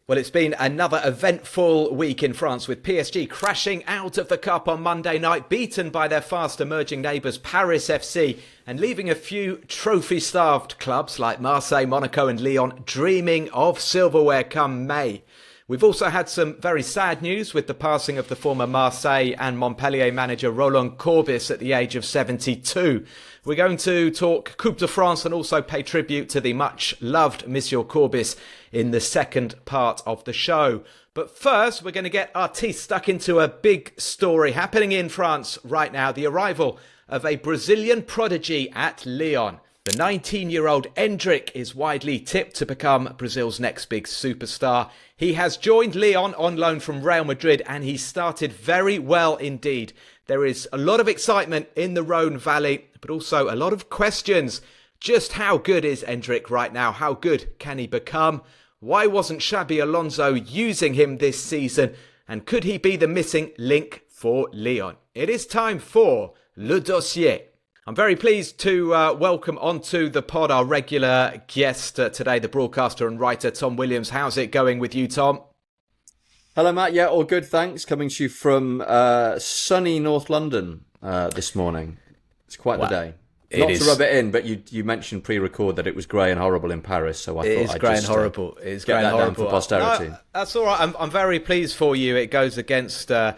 Well, it's been another eventful week in France with PSG crashing out of the Cup on Monday night, beaten by their fast emerging neighbours Paris FC, and leaving a few trophy-starved clubs like Marseille, Monaco and Lyon dreaming of silverware come May. We've also had some very sad news with the passing of the former Marseille and Montpellier manager Roland Courbis at the age of 72. We're going to talk Coupe de France and also pay tribute to the much-loved Monsieur Courbis in the second part of the show. But first, we're going to get our teeth stuck into a big story happening in France right now, the arrival of a Brazilian prodigy at Lyon. The 19-year-old Endrick is widely tipped to become Brazil's next big superstar. He has joined Lyon on loan from Real Madrid and he started very well indeed. There is a lot of excitement in the Rhone Valley, but also a lot of questions. Just how good is Endrick right now? How good can he become? Why wasn't Xabi Alonso using him this season? And could he be the missing link for Lyon? It is time for Le Dossier. I'm very pleased to welcome onto the pod our regular guest today, the broadcaster and writer Tom Williams. How's it going with you, Tom? Hello, Matt. Yeah, all good, thanks. Coming to you from sunny North London this morning. It's quite the day. Not to rub it in, but you mentioned pre-record that it was grey and horrible in Paris, so I thought I'd just horrible. It's get that down for posterity. No, that's all right. I'm very pleased for you. It goes against the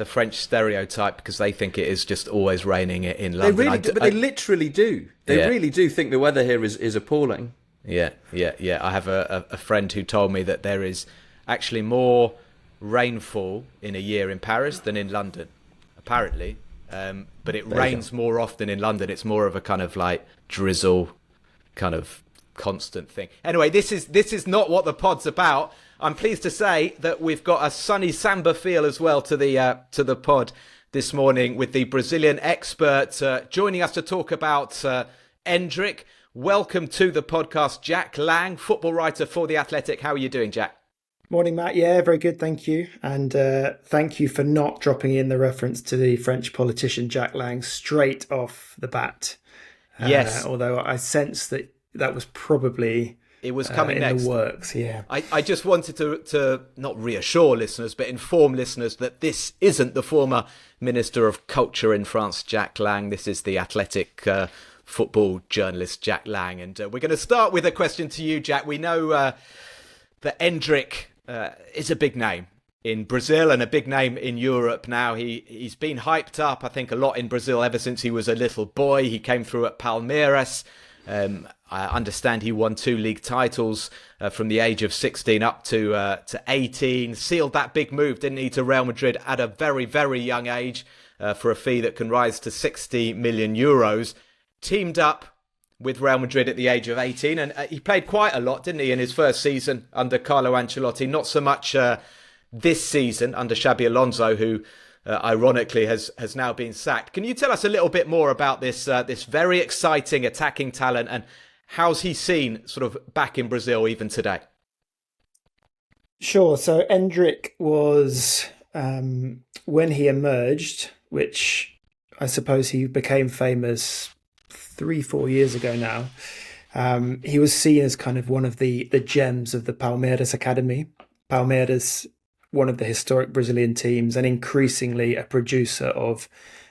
French stereotype because they think it is just always raining in London. They really do, but they literally do. They really do think the weather here is appalling. Yeah. I have a friend who told me that there is actually more rainfall in a year in Paris than in London, apparently. But it rains more often in London. It's more of a kind of like drizzle, kind of constant thing. Anyway, this is not what the pod's about. I'm pleased to say that we've got a sunny samba feel as well to the pod this morning with the Brazilian expert joining us to talk about Endrick. Welcome to the podcast, Jack Lang, football writer for The Athletic. How are you doing, Jack? Morning, Matt. Yeah, very good, thank you. And thank you for not dropping in the reference to the French politician Jack Lang straight off the bat. Yes. Although I sense that was probably... It was coming in next. The works, yeah. I just wanted to not reassure listeners, but inform listeners that this isn't the former Minister of Culture in France, Jack Lang. This is the Athletic football journalist, Jack Lang. And we're going to start with a question to you, Jack. We know that Endrick is a big name in Brazil and a big name in Europe now. He's been hyped up, I think, a lot in Brazil ever since he was a little boy. He came through at Palmeiras. I understand he won 2 league titles from the age of 16 up to 18. Sealed that big move, didn't he, to Real Madrid at a very, very young age for a fee that can rise to 60 million euros. Teamed up with Real Madrid at the age of 18, and he played quite a lot, didn't he, in his first season under Carlo Ancelotti. Not so much this season under Xabi Alonso, who ironically has now been sacked. Can you tell us a little bit more about this very exciting attacking talent, and how's he seen sort of back in Brazil even today? Sure. So Endrick was, when he emerged, which I suppose he became famous 3-4 years ago now, he was seen as kind of one of the gems of the Palmeiras Academy. Palmeiras, one of the historic Brazilian teams, and increasingly a producer of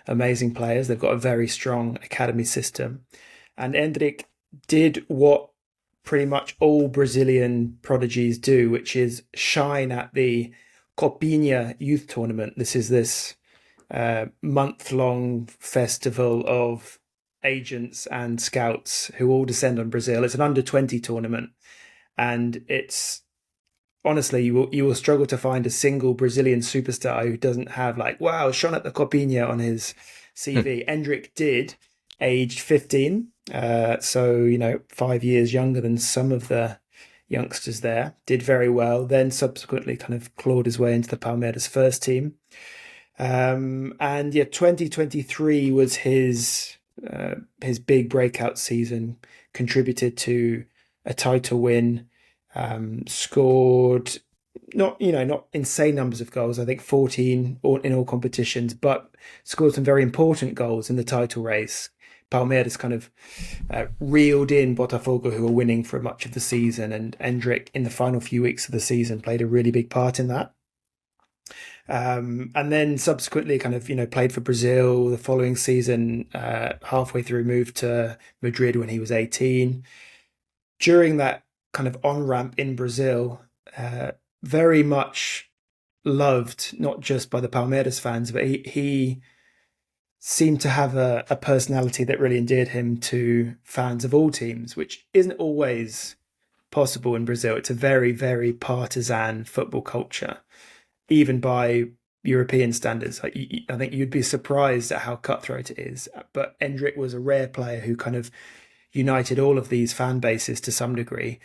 amazing players. They've got a very strong academy system. And Endrick did what pretty much all Brazilian prodigies do, which is shine at the Copinha youth tournament. This is this month-long festival of agents and scouts who all descend on Brazil. It's an under-20 tournament, and it's honestly, you will struggle to find a single Brazilian superstar who doesn't have like, wow, shone at the Copinha on his CV. Endrick did, aged 15, so 5 years younger than some of the youngsters there. Did very well. Then subsequently kind of clawed his way into the Palmeiras first team. 2023 was his big breakout season. Contributed to a title win. Scored not insane numbers of goals. I think 14 in all competitions, but scored some very important goals in the title race. Palmeiras kind of reeled in Botafogo, who were winning for much of the season, and Endrick in the final few weeks of the season played a really big part in that. And then subsequently kind of, played for Brazil the following season, halfway through moved to Madrid when he was 18. During that kind of on-ramp in Brazil, very much loved, not just by the Palmeiras fans, but he seemed to have a personality that really endeared him to fans of all teams, which isn't always possible in Brazil. It's a very, very partisan football culture, even by European standards. I think you'd be surprised at how cutthroat it is. But Endrick was a rare player who kind of united all of these fan bases to some degree.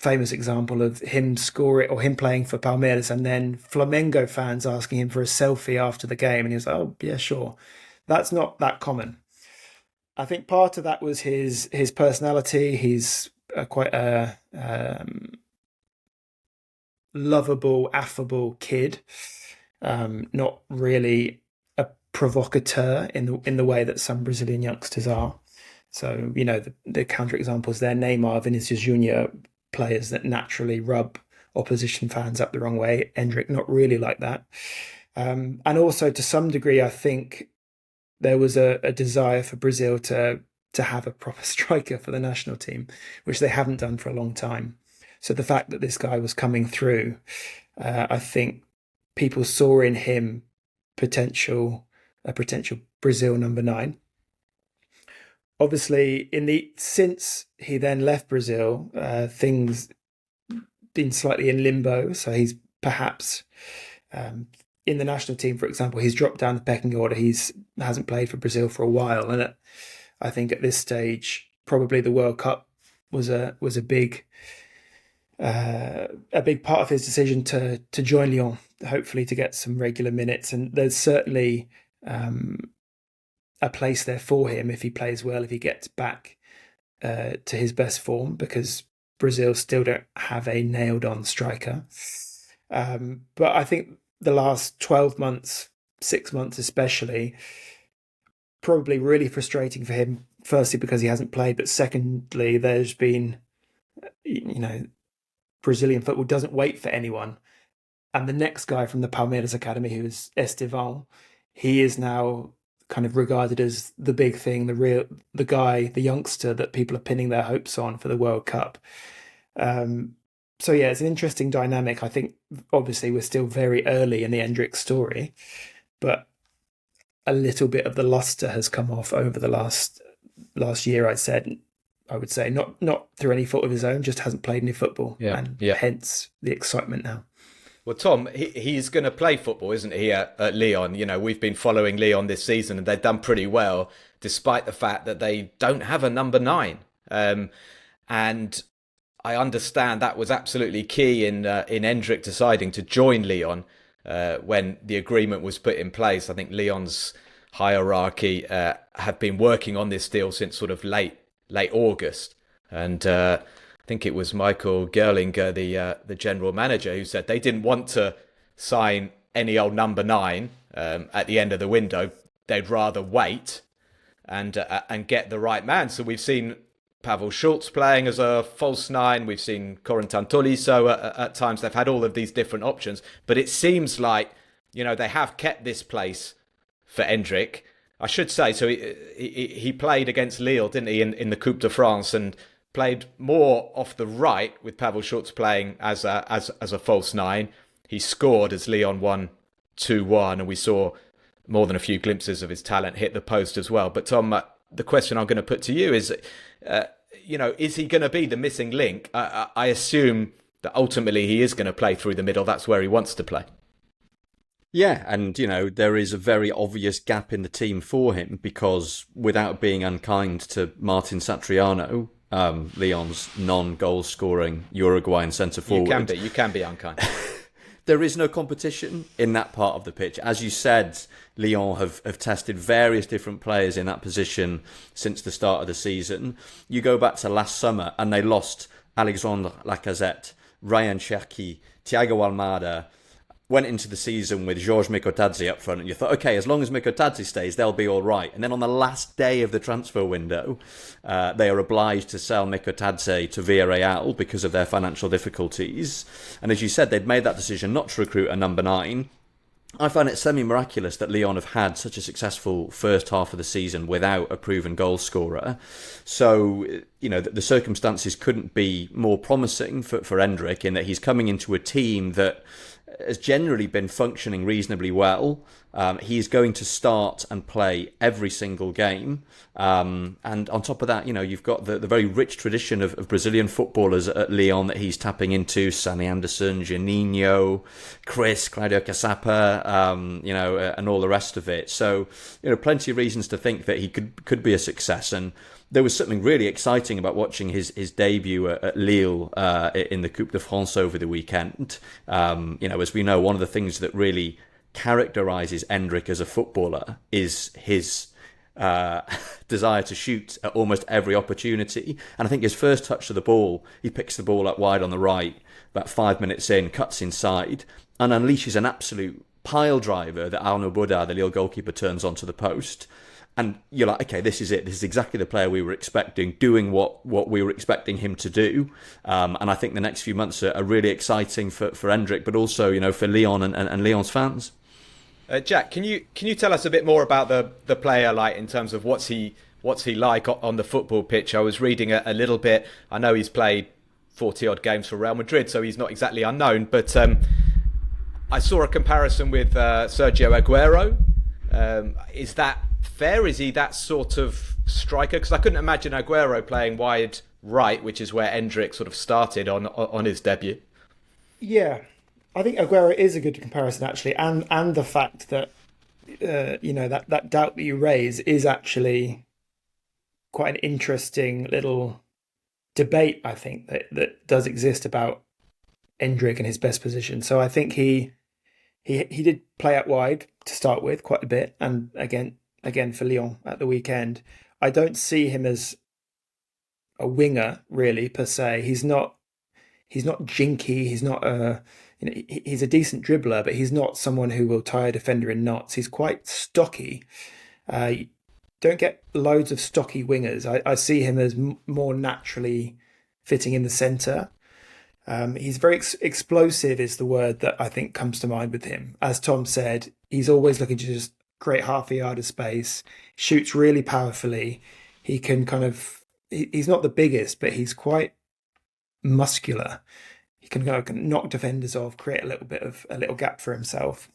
Famous example of him scoring or him playing for Palmeiras and then Flamengo fans asking him for a selfie after the game. And he was like, oh, yeah, sure. That's not that common. I think part of that was his personality. He's quite a lovable, affable kid. Not really a provocateur in the way that some Brazilian youngsters are. So, the counterexamples there, Neymar, Vinicius Junior, players that naturally rub opposition fans up the wrong way. Endrick, not really like that. And also, to some degree, I think there was a desire for Brazil to have a proper striker for the national team, which they haven't done for a long time. So the fact that this guy was coming through, I think people saw in him a potential Brazil number 9. Obviously, since he then left Brazil, things been slightly in limbo. So he's perhaps in the national team, for example, he's dropped down the pecking order. Hasn't played for Brazil for a while, and I think at this stage, probably the World Cup was a big part of his decision to join Lyon, hopefully to get some regular minutes. And there's certainly a place there for him if he plays well, if he gets back to his best form, because Brazil still don't have a nailed-on striker. But I think the last 12 months, 6 months especially, probably really frustrating for him, firstly because he hasn't played, but secondly, there's been, Brazilian football doesn't wait for anyone. And the next guy from the Palmeiras Academy, who is Estevan, he is now kind of regarded as the big thing, the guy, the youngster that people are pinning their hopes on for the World Cup. So yeah, it's an interesting dynamic. I think obviously we're still very early in the Endrick story, but a little bit of the luster has come off over the last year. I would say not through any fault of his own, just hasn't played any football, hence the excitement now. Well, Tom, he's going to play football, isn't he, at Lyon? We've been following Lyon this season, and they've done pretty well, despite the fact that they don't have a number 9. And I understand that was absolutely key in Endrick deciding to join Lyon when the agreement was put in place. I think Lyon's hierarchy have been working on this deal since sort of late August, and I think it was Michael Gerlinger, the general manager, who said they didn't want to sign any old number 9 at the end of the window. They'd rather wait and get the right man. So we've seen Pavel Schultz playing as a false 9. We've seen Corentin Tolisso at times. They've had all of these different options. But it seems like, they have kept this place for Endrick. I should say, so he played against Lille, didn't he, in the Coupe de France, and played more off the right with Pavel Schultz playing as a false 9. He scored as Lyon won 2-1, and we saw more than a few glimpses of his talent hit the post as well. But Tom, the question I'm going to put to you is, is he going to be the missing link? I assume that ultimately he is going to play through the middle. That's where he wants to play. Yeah, and, there is a very obvious gap in the team for him because, without being unkind to Martin Satriano, Lyon's non-goal scoring Uruguayan centre-forward. You can be unkind. There is no competition in that part of the pitch. As you said, Lyon have tested various different players in that position since the start of the season. You go back to last summer and they lost Alexandre Lacazette, Ryan Cherki, Thiago Almada, went into the season with Georges Mikotadze up front, and you thought, okay, as long as Mikotadze stays, they'll be all right. And then on the last day of the transfer window, they are obliged to sell Mikotadze to Villarreal because of their financial difficulties. And as you said, they'd made that decision not to recruit a number 9. I find it semi-miraculous that Lyon have had such a successful first half of the season without a proven goal scorer. So, the circumstances couldn't be more promising for Endrick, in that he's coming into a team that has generally been functioning reasonably well. He's going to start and play every single game. And on top of that, you've got the very rich tradition of Brazilian footballers at Lyon that he's tapping into. Sani Anderson, Juninho, Chris, Claudio Caçapa, and all the rest of it. So, plenty of reasons to think that he could be a success. And there was something really exciting about watching his debut at Lille in the Coupe de France over the weekend. As we know, one of the things that really characterises Endrick as a footballer is his desire to shoot at almost every opportunity. And I think his first touch of the ball, he picks the ball up wide on the right, about 5 minutes in, cuts inside, and unleashes an absolute pile driver that Arnaud Boudard, the Lille goalkeeper, turns onto the post. And you're like, okay, this is it. This is exactly the player we were expecting, doing what we were expecting him to do. And I think the next few months are really exciting for Endrick, but also, for Lyon and Lyon's fans. Jack, can you tell us a bit more about the player, like in terms of what's he like on the football pitch? I was reading a little bit. I know he's played 40 odd games for Real Madrid, so he's not exactly unknown. But I saw a comparison with Sergio Aguero. Is that fair? Is he that sort of striker? Because I couldn't imagine Aguero playing wide right, which is where Endrick sort of started on his debut. Yeah, I think Aguero is a good comparison, actually, and the fact that that doubt that you raise is actually quite an interesting little debate, I think, that does exist about Endrick and his best position. So I think he did play out wide to start with quite a bit, and again for Lyon at the weekend. I don't see him as a winger really per se. He's not jinky. He's not he's a decent dribbler, but he's not someone who will tie a defender in knots. He's quite stocky. Don't get loads of stocky wingers. I see him as more naturally fitting in the centre. He's very explosive is the word that I think comes to mind with him. As Tom said, he's always looking to just create half a yard of space, shoots really powerfully. He can he's not the biggest, but he's quite muscular. He can knock defenders off, create a little gap for himself.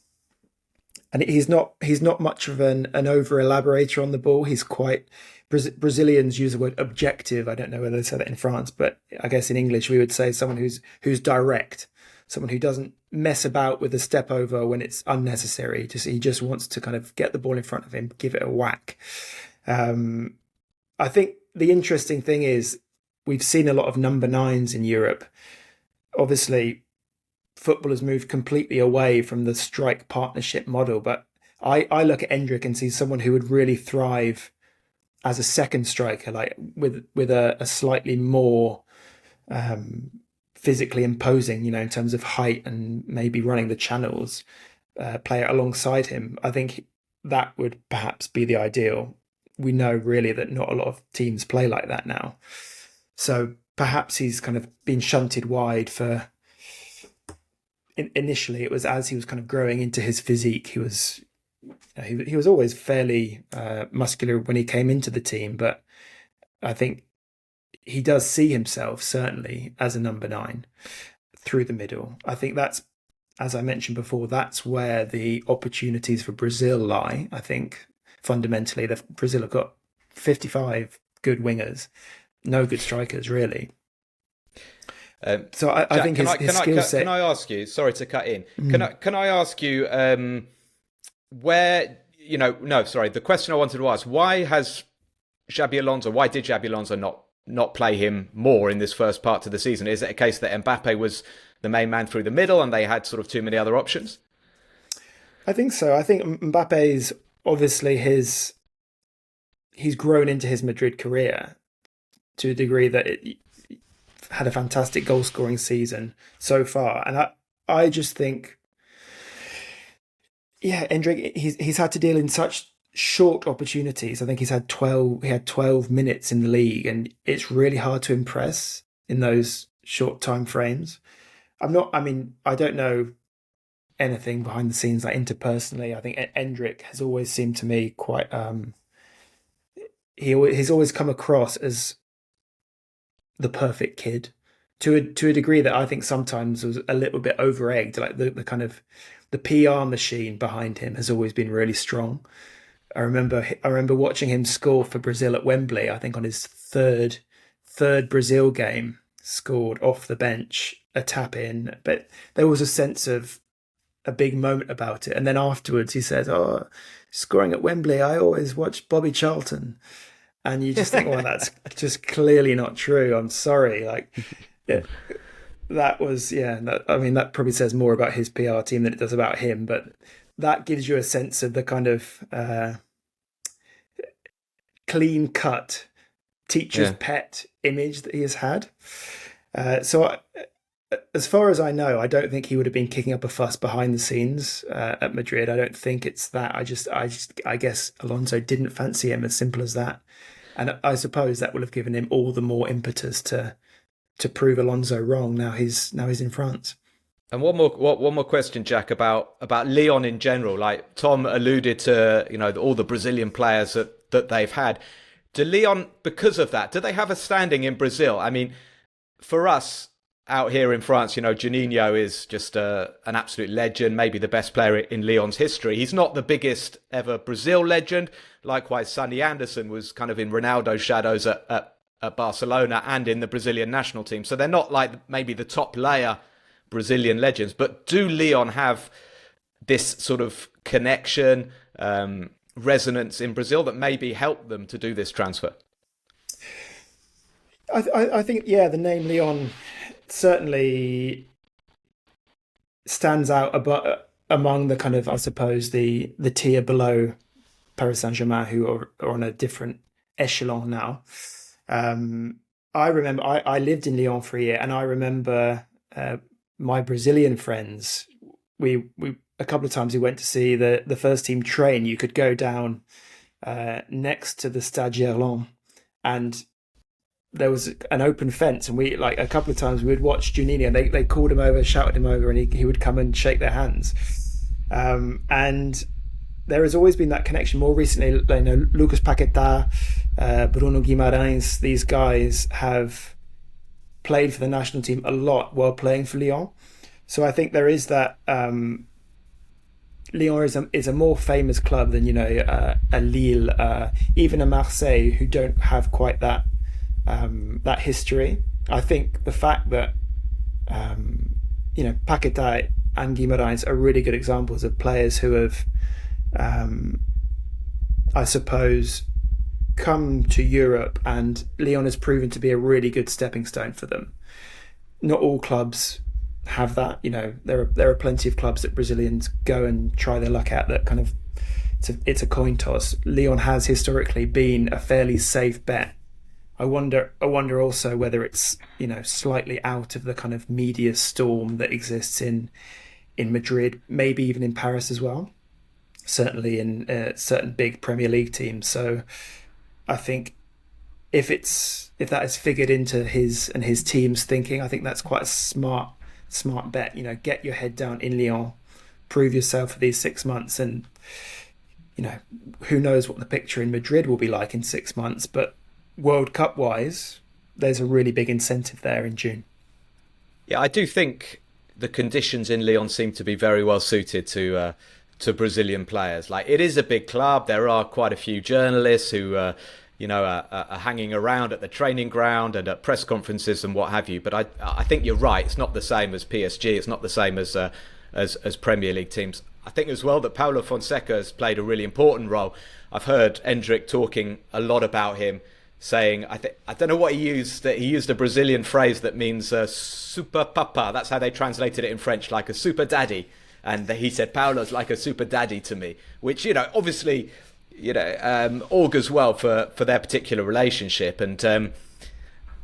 And he's not much of an over elaborator on the ball. He's quite Brazilians use the word objective. I don't know whether they say that in France, but I guess in English we would say someone who's direct, someone who doesn't mess about with a step over when it's unnecessary. He just wants to kind of get the ball in front of him, give it a whack. I think the interesting thing is we've seen a lot of number 9s in Europe. Obviously, football has moved completely away from the strike partnership model, but I look at Endrick and see someone who would really thrive as a second striker, like with a slightly more physically imposing, in terms of height and maybe running the channels, player alongside him. I think that would perhaps be the ideal. We know really that not a lot of teams play like that now. So perhaps he's kind of been shunted wide for... Initially, it was as he was kind of growing into his physique. He was always fairly muscular when he came into the team, but I think he does see himself certainly as a number 9 through the middle. I think that's, as I mentioned before, that's where the opportunities for Brazil lie. I think fundamentally, Brazil have got 55 good wingers, no good strikers really. So I Jack, think his skill set. Can I ask you? Sorry to cut in. Can I ask you where? No, sorry. The question I wanted to ask: why did Xabi Alonso not play him more in this first part of the season? Is it a case that Mbappe was the main man through the middle and they had sort of too many other options? I think so. I think Mbappe's obviously he's grown into his Madrid career to a degree that it had a fantastic goal scoring season so far, and I just think Yeah, Endrick, he's had to deal in such short opportunities. I think he's had 12. He had 12 minutes in the league, and it's really hard to impress in those short time frames. I'm not. I mean, I don't know anything behind the scenes, like interpersonally. I think Endrick has always seemed to me quite. He's always come across as the perfect kid, to a degree that I think sometimes was a little bit over egged. Like the kind of the PR machine behind him has always been really strong. I remember watching him score for Brazil at Wembley. I think on his third Brazil game, scored off the bench, a tap in. But there was a sense of a big moment about it. And then afterwards, he said, "Oh, scoring at Wembley, I always watched Bobby Charlton." And you just think, well, that's just clearly not true. I'm sorry. Like, yeah, that was, yeah. I mean, that probably says more about his PR team than it does about him. But that gives you a sense of the kind of clean cut teacher's pet image that he has had. As far as I know, I don't think he would have been kicking up a fuss behind the scenes at Madrid. I don't think it's that. I guess Alonso didn't fancy him, as simple as that. And I suppose that will have given him all the more impetus to prove Alonso wrong. Now he's in France. And one more question, Jack, about Lyon in general. Like Tom alluded to, all the Brazilian players that they've had. Do Lyon, because of that, do they have a standing in Brazil? I mean, for us out here in France, Juninho is just an absolute legend, maybe the best player in Lyon's history. He's not the biggest ever Brazil legend. Likewise, Sonny Anderson was kind of in Ronaldo's shadows at Barcelona and in the Brazilian national team. So they're not like maybe the top layer Brazilian legends. But do Lyon have this sort of connection, resonance in Brazil that maybe helped them to do this transfer? I think, yeah, the name Lyon certainly stands out among the kind of, I suppose, the tier below Paris Saint-Germain, who are on a different echelon now. I remember I lived in Lyon for a year, and I remember my Brazilian friends. We a couple of times we went to see the first team train. You could go down next to the Stade Gerland, and there was an open fence, and we, like, a couple of times we would watch Juninho. They called him over, shouted him over, and he would come and shake their hands. And there has always been that connection. More recently, Lucas Paquetá, Bruno Guimarães, these guys have played for the national team a lot while playing for Lyon. So I think there is that. Lyon is a more famous club than a Lille, even a Marseille, who don't have quite that history. I think the fact that Paquetá and Guimarães are really good examples of players who have, I suppose, come to Europe, and Lyon has proven to be a really good stepping stone for them. Not all clubs have that. There are plenty of clubs that Brazilians go and try their luck at that kind of it's a coin toss. Lyon has historically been a fairly safe bet. I wonder also whether it's slightly out of the kind of media storm that exists in Madrid, maybe even in Paris as well. Certainly in certain big Premier League teams. So I think if that is figured into his and his team's thinking, I think that's quite a smart bet. Get your head down in Lyon, prove yourself for these 6 months, and who knows what the picture in Madrid will be like in 6 months, but World Cup wise, there's a really big incentive there in June. Yeah, I do think the conditions in Lyon seem to be very well suited to Brazilian players. Like, it is a big club. There are quite a few journalists who are hanging around at the training ground and at press conferences and what have you. But I think you're right. It's not the same as PSG. It's not the same as Premier League teams. I think as well that Paulo Fonseca has played a really important role. I've heard Endrick talking a lot about him, saying, I don't know what he used. He used a Brazilian phrase that means super papa. That's how they translated it in French, like a super daddy. And he said, Paulo's like a super daddy to me, which, obviously, augurs well for their particular relationship. And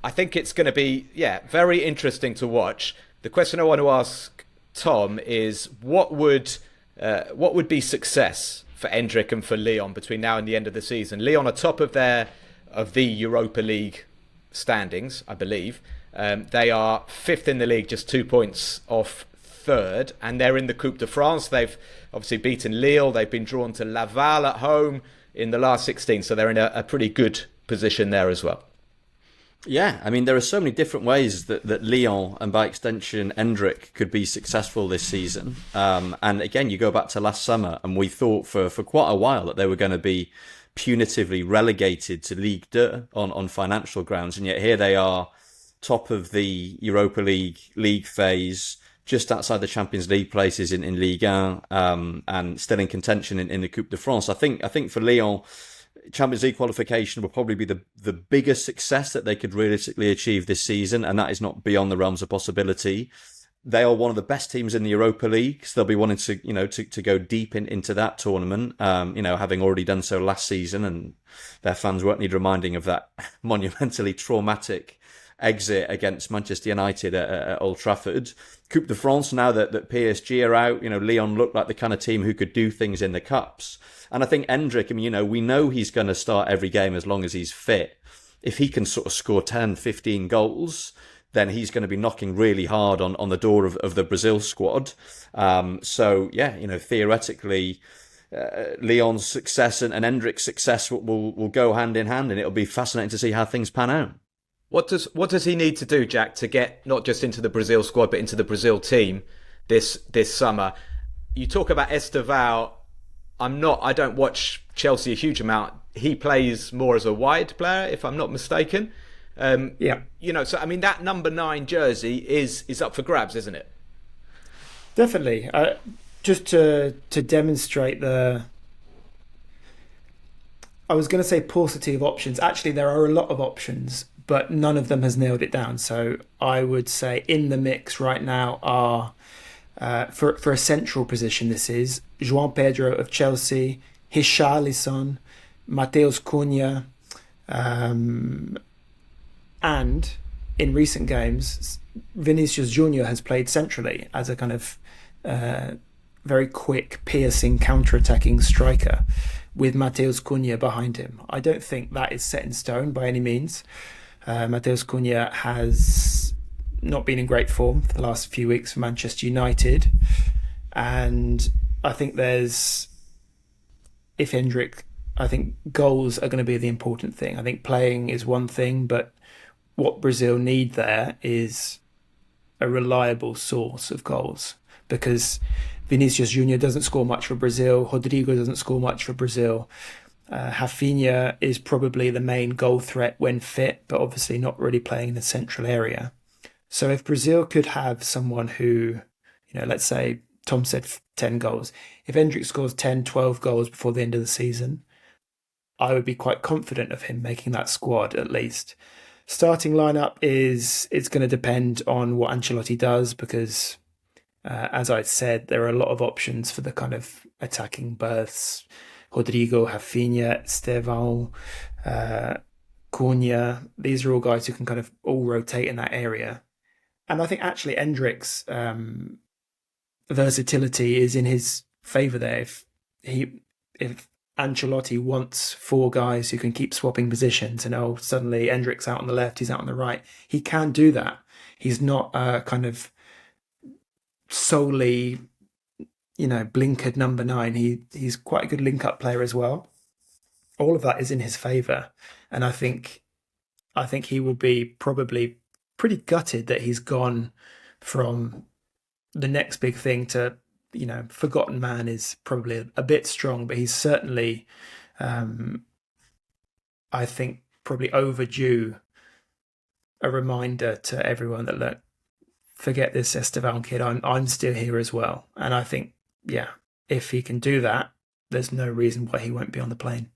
I think it's going to be, very interesting to watch. The question I want to ask Tom is, what would what would be success for Endrick and for Lyon between now and the end of the season? Lyon are top of the Europa League standings, I believe. They are fifth in the league, just 2 points off third, and they're in the Coupe de France. They've obviously beaten Lille. They've been drawn to Laval at home in the last 16, so they're in a pretty good position there as well. Yeah, I mean, there are so many different ways that Lyon and by extension Endrick could be successful this season. And again, you go back to last summer and we thought for quite a while that they were going to be punitively relegated to Ligue 2 on financial grounds. And yet here they are, top of the Europa League phase, just outside the Champions League places in Ligue 1, and still in contention in the Coupe de France. I think for Lyon, Champions League qualification will probably be the biggest success that they could realistically achieve this season, and that is not beyond the realms of possibility. They are one of the best teams in the Europa League, so they'll be wanting to go deep into that tournament. Having already done so last season, and their fans won't need reminding of that monumentally traumatic exit against Manchester United at Old Trafford. Coupe de France, now that PSG are out, Lyon look like the kind of team who could do things in the cups. And I think Endrick, we know he's going to start every game as long as he's fit. If he can sort of score 10, 15 goals, then he's going to be knocking really hard on the door of the Brazil squad. Theoretically, Lyon's success and Endrick's success will go hand in hand, and it'll be fascinating to see how things pan out. What does he need to do, Jack, to get not just into the Brazil squad but into the Brazil team this summer? You talk about Estevão. I don't watch Chelsea a huge amount. He plays more as a wide player, if I'm not mistaken. So I mean that number 9 jersey is up for grabs, isn't it? Definitely. Just to demonstrate I was going to say paucity of options. Actually, there are a lot of options, but none of them has nailed it down. So I would say in the mix right now are, for a central position, this is João Pedro of Chelsea, Richarlison, Mateus Cunha, and in recent games, Vinicius Junior has played centrally as a kind of very quick, piercing, counter-attacking striker with Mateus Cunha behind him. I don't think that is set in stone by any means. Mateus Cunha has not been in great form for the last few weeks for Manchester United. And I think I think goals are going to be the important thing. I think playing is one thing, but what Brazil need there is a reliable source of goals, because Vinicius Junior doesn't score much for Brazil. Rodrigo doesn't score much for Brazil. Rafinha is probably the main goal threat when fit, but obviously not really playing in the central area. So if Brazil could have someone who, let's say Tom said 10 goals. If Endrick scores 10, 12 goals before the end of the season, I would be quite confident of him making that squad at least. Starting lineup it's going to depend on what Ancelotti does, because as I said, there are a lot of options for the kind of attacking berths. Rodrigo, Rafinha, Estevão, Cunha. These are all guys who can kind of all rotate in that area. And I think actually Endrick's versatility is in his favour there. If Ancelotti wants 4 guys who can keep swapping positions, and suddenly Endrick's out on the left, he's out on the right, he can do that. He's not kind of solely, blinkered number 9. He's quite a good link-up player as well. All of that is in his favour, and I think he will be probably pretty gutted that he's gone from the next big thing to, forgotten man is probably a bit strong, but he's certainly, I think, probably overdue a reminder to everyone that, look, forget this Estevão kid, I'm still here as well. And I think, if he can do that, there's no reason why he won't be on the plane.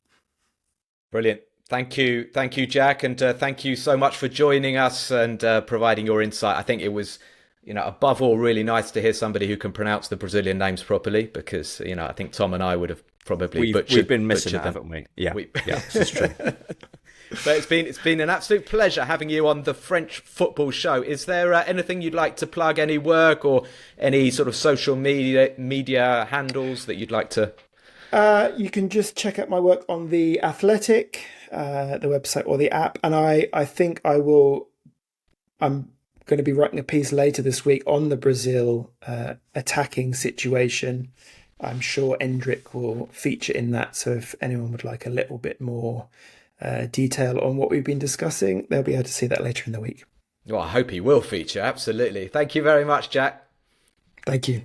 Brilliant. Thank you, Jack, and thank you so much for joining us and providing your insight. I think it was, above all, really nice to hear somebody who can pronounce the Brazilian names properly, because, I think Tom and I would have probably we've been missing that, haven't we? Yeah, this is true. But it's been an absolute pleasure having you on the French Football Show. Is there anything you'd like to plug, any work or any sort of social media handles that you'd like to? You can just check out my work on The Athletic, the website or the app. And I think I'm going to be writing a piece later this week on the Brazil attacking situation. I'm sure Endrick will feature in that. So if anyone would like a little bit more detail on what we've been discussing, they'll be able to see that later in the week. Well, I hope he will feature. Absolutely. Thank you very much, Jack. Thank you.